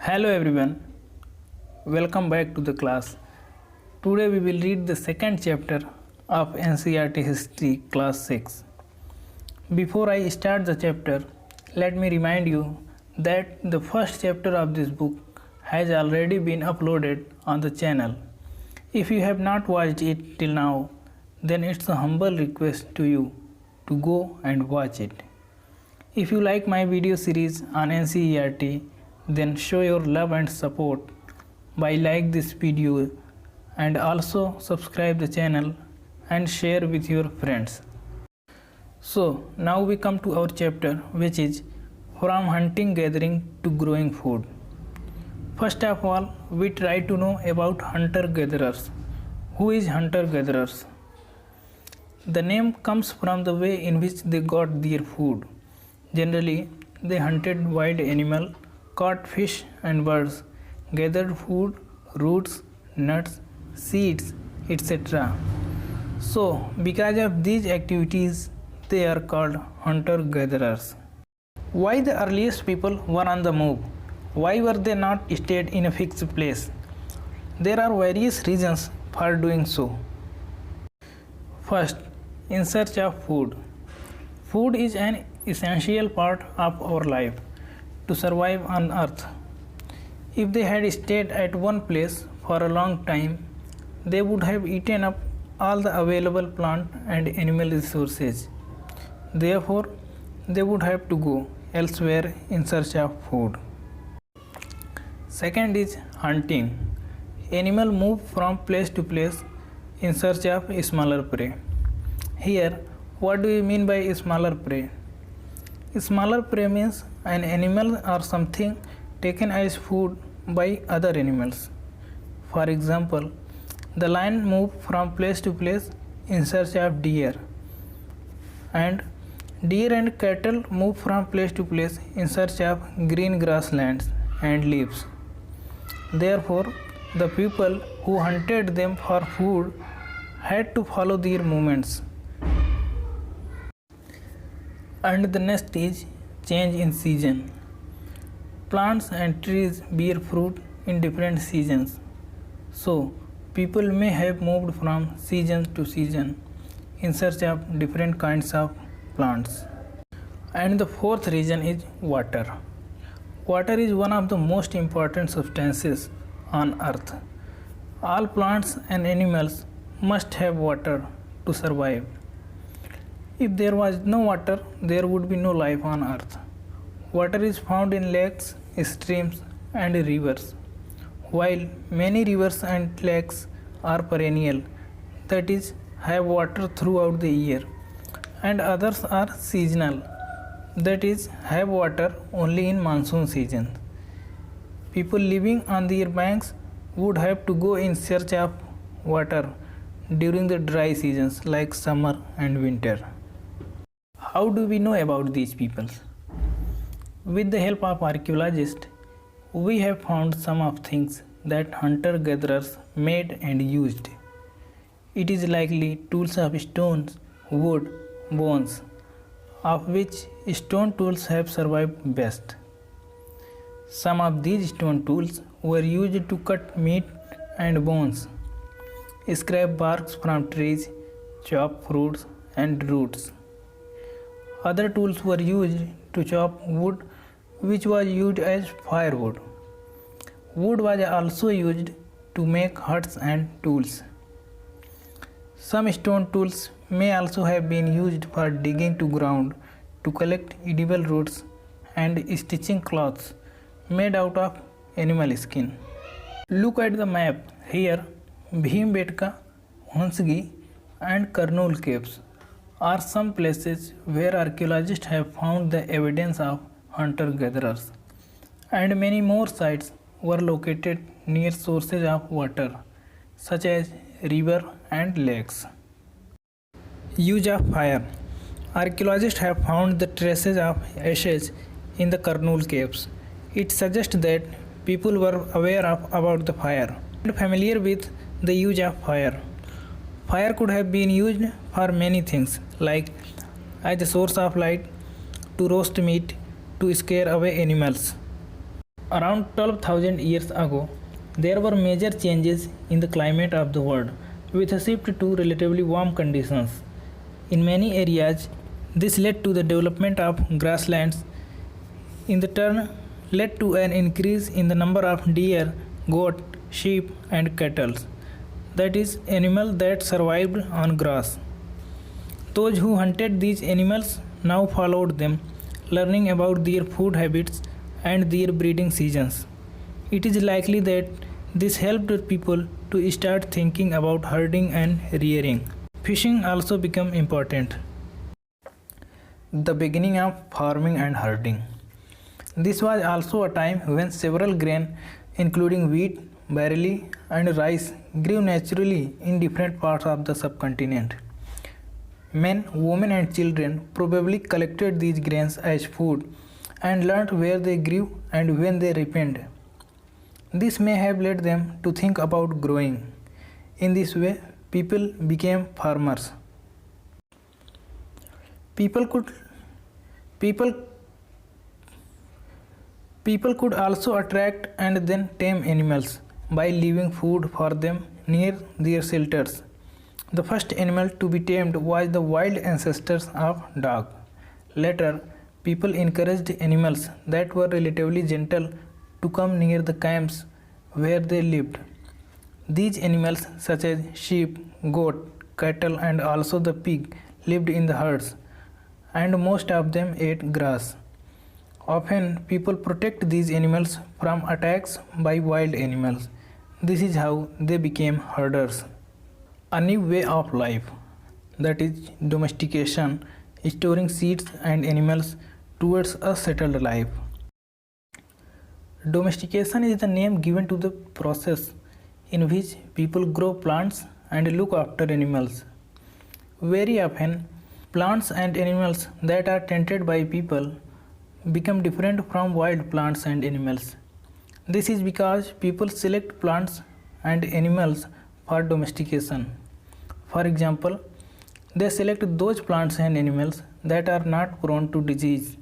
Hello everyone, welcome back to the class. Today we will read the second chapter of NCERT History Class 6. Before I start the chapter, let me remind you that the first chapter of this book has already been uploaded on the channel. If you have not watched it till now, then it's a humble request to you to go and watch it. If you like my video series on NCERT, then show your love and support by like this video and also subscribe the channel and share with your friends. So now we come to our chapter, which is from hunting gathering to growing food. First of all, we try to know about hunter gatherers. Who is hunter gatherers? The name comes from the way in which they got their food. Generally, they hunted wild animal, caught fish and birds, gathered food, roots, nuts, seeds, etc. So, because of these activities, they are called hunter-gatherers. Why the earliest people were on the move? Why were they not stayed in a fixed place? There are various reasons for doing so. First, in search of food. Food is an essential part of our life to survive on earth. If they had stayed at one place for a long time, they would have eaten up all the available plant and animal resources. Therefore, they would have to go elsewhere in search of food. Second is hunting. Animals move from place to place in search of smaller prey. Here, what do we mean by smaller prey? Smaller prey means an animal or something taken as food by other animals. For example, the lion moved from place to place in search of deer, and deer and cattle move from place to place in search of green grasslands and leaves. Therefore, the people who hunted them for food had to follow their movements. And the next is change in season. Plants and trees bear fruit in different seasons. So, people may have moved from season to season in search of different kinds of plants. And the fourth reason is water. Water is one of the most important substances on earth. All plants and animals must have water to survive. If there was no water, there would be no life on earth. Water is found in lakes, streams, and rivers. While many rivers and lakes are perennial, that is, have water throughout the year, and others are seasonal, that is, have water only in monsoon season. People living on their banks would have to go in search of water during the dry seasons like summer and winter. How do we know about these people? With the help of archaeologists, we have found some of things that hunter-gatherers made and used. It is likely tools of stones, wood, bones, of which stone tools have survived best. Some of these stone tools were used to cut meat and bones, scrape barks from trees, chop fruits and roots. Other tools were used to chop wood, which was used as firewood. Wood was also used to make huts and tools. Some stone tools may also have been used for digging to ground to collect edible roots and stitching cloths made out of animal skin. Look at the map. Here, Bhimbetka, Hunsgi and Karnool caves are some places where archaeologists have found the evidence of hunter-gatherers, and many more sites were located near sources of water such as river and lakes. Use of fire. Archaeologists have found the traces of ashes in the Karnool caves. It suggests that people were aware about the fire and familiar with the use of fire. Fire could have been used for many things, like as a source of light, to roast meat, to scare away animals. Around 12,000 years ago, there were major changes in the climate of the world, with a shift to relatively warm conditions. In many areas, this led to the development of grasslands. In the turn, led to an increase in the number of deer, goat, sheep, and cattle. That is, animals that survived on grass. Those who hunted these animals now followed them, learning about their food habits and their breeding seasons. It is likely that this helped people to start thinking about herding and rearing. Fishing also became important. The beginning of farming and herding. This was also a time when several grain, including wheat, barley, and rice, grew naturally in different parts of the subcontinent. Men, women, and children probably collected these grains as food and learnt where they grew and when they ripened. This may have led them to think about growing. In this way, people became farmers. People could also attract and then tame animals by leaving food for them near their shelters. The first animal to be tamed was the wild ancestors of dog. Later, people encouraged animals that were relatively gentle to come near the camps where they lived. These animals, such as sheep, goat, cattle, and also the pig, lived in the herds, and most of them ate grass. Often, people protect these animals from attacks by wild animals. This is how they became herders. A new way of life, that is domestication, storing seeds and animals towards a settled life. Domestication is the name given to the process in which people grow plants and look after animals. Very often, plants and animals that are tended by people become different from wild plants and animals. This is because people select plants and animals for domestication. For example, they select those plants and animals that are not prone to disease.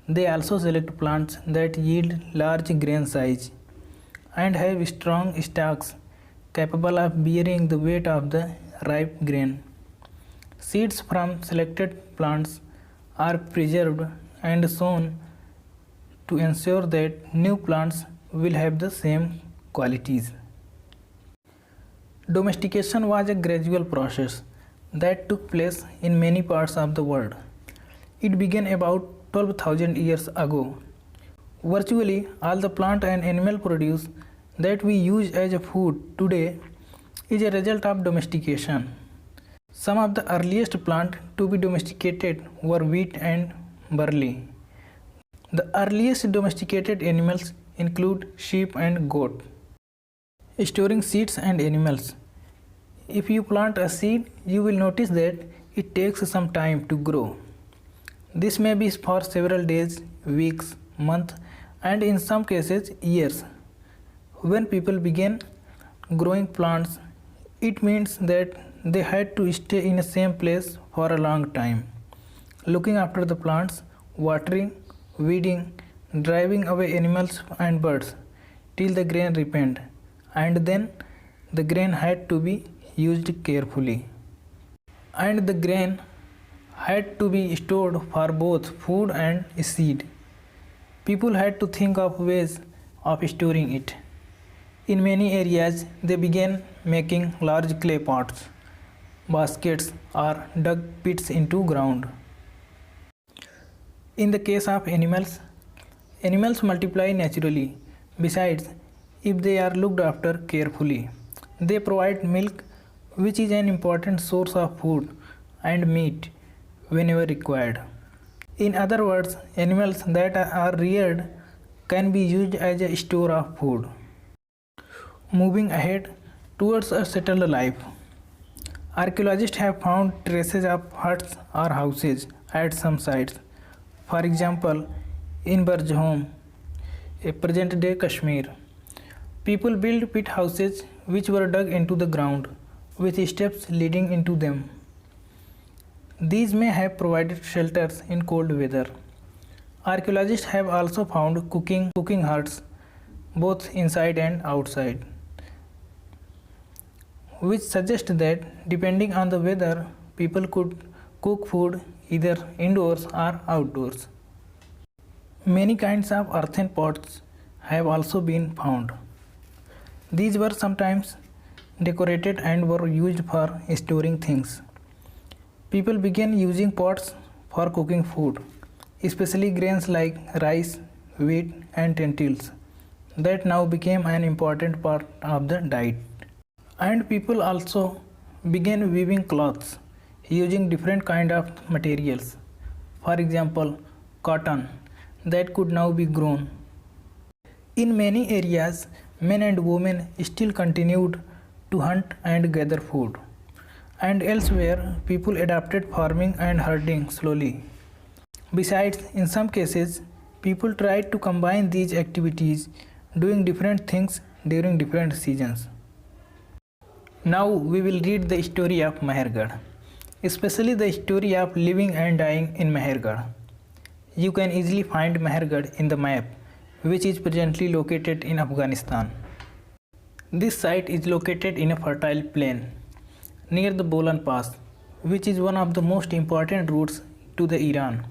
They also select plants that yield large grain size and have strong stalks capable of bearing the weight of the ripe grain. Seeds from selected plants are preserved and sown to ensure that new plants will have the same qualities. Domestication was a gradual process that took place in many parts of the world. It began about 12,000 years ago. Virtually all the plant and animal produce that we use as a food today is a result of domestication. Some of the earliest plants to be domesticated were wheat and barley. The earliest domesticated animals include sheep and goat. Storing seeds and animals. If you plant a seed, you will notice that it takes some time to grow. This may be for several days, weeks, months, and in some cases, years. When people begin growing plants, it means that they had to stay in the same place for a long time, looking after the plants, watering, weeding, driving away animals and birds till the grain ripened, and then the grain had to be used carefully. And the grain had to be stored for both food and seed. People had to think of ways of storing it. In many areas, they began making large clay pots, baskets, or dug pits into ground. In the case of animals, animals multiply naturally. Besides, if they are looked after carefully, they provide milk, which is an important source of food, and meat whenever required. In other words, animals that are reared can be used as a store of food. Moving ahead towards a settled life, archaeologists have found traces of huts or houses at some sites. For example, in Barjahom, a present-day Kashmir, people built pit houses which were dug into the ground with steps leading into them. These may have provided shelters in cold weather. Archaeologists have also found cooking huts both inside and outside, which suggests that depending on the weather, people could cook food either indoors or outdoors. Many kinds of earthen pots have also been found. These were sometimes decorated and were used for storing things. People began using pots for cooking food, especially grains like rice, wheat, and lentils, that now became an important part of the diet. And people also began weaving cloths using different kind of materials. For example, cotton that could now be grown. In many areas, men and women still continued to hunt and gather food. And elsewhere, people adapted farming and herding slowly. Besides, in some cases, people tried to combine these activities, doing different things during different seasons. Now we will read the story of Mehergarh, especially the story of living and dying in Mehergarh. You can easily find Mehergarh in the map, which is presently located in Afghanistan. This site is located in a fertile plain near the Bolan Pass, which is one of the most important routes to the Iran.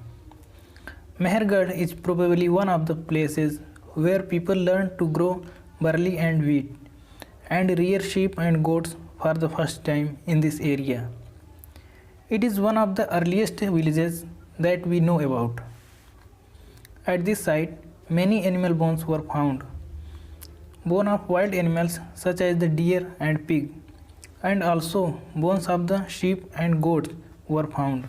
Mehergarh is probably one of the places where people learned to grow barley and wheat and rear sheep and goats for the first time in this area. It is one of the earliest villages that we know about. At this site, many animal bones were found. Bones of wild animals such as the deer and pig, and also bones of the sheep and goats were found.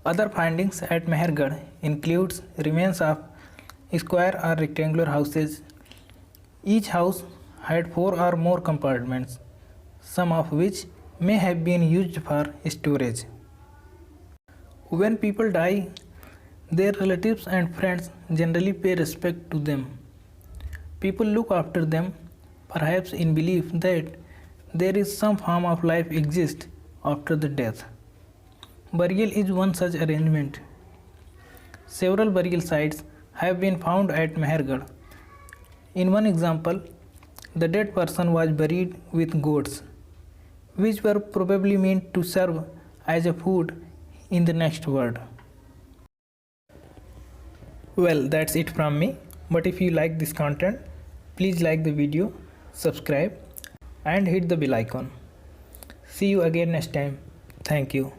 Other findings at Mehergarh includes remains of square or rectangular houses. Each house had 4 or more compartments, some of which may have been used for storage. When people die, their relatives and friends generally pay respect to them. People look after them, perhaps in belief that there is some form of life exists after the death. Burial is one such arrangement. Several burial sites have been found at Mehergarh. In one example, the dead person was buried with goats, which were probably meant to serve as a food in the next world. Well, that's it from me. But if you like this content, please like the video, subscribe, and hit the bell icon. See you again next time. Thank you.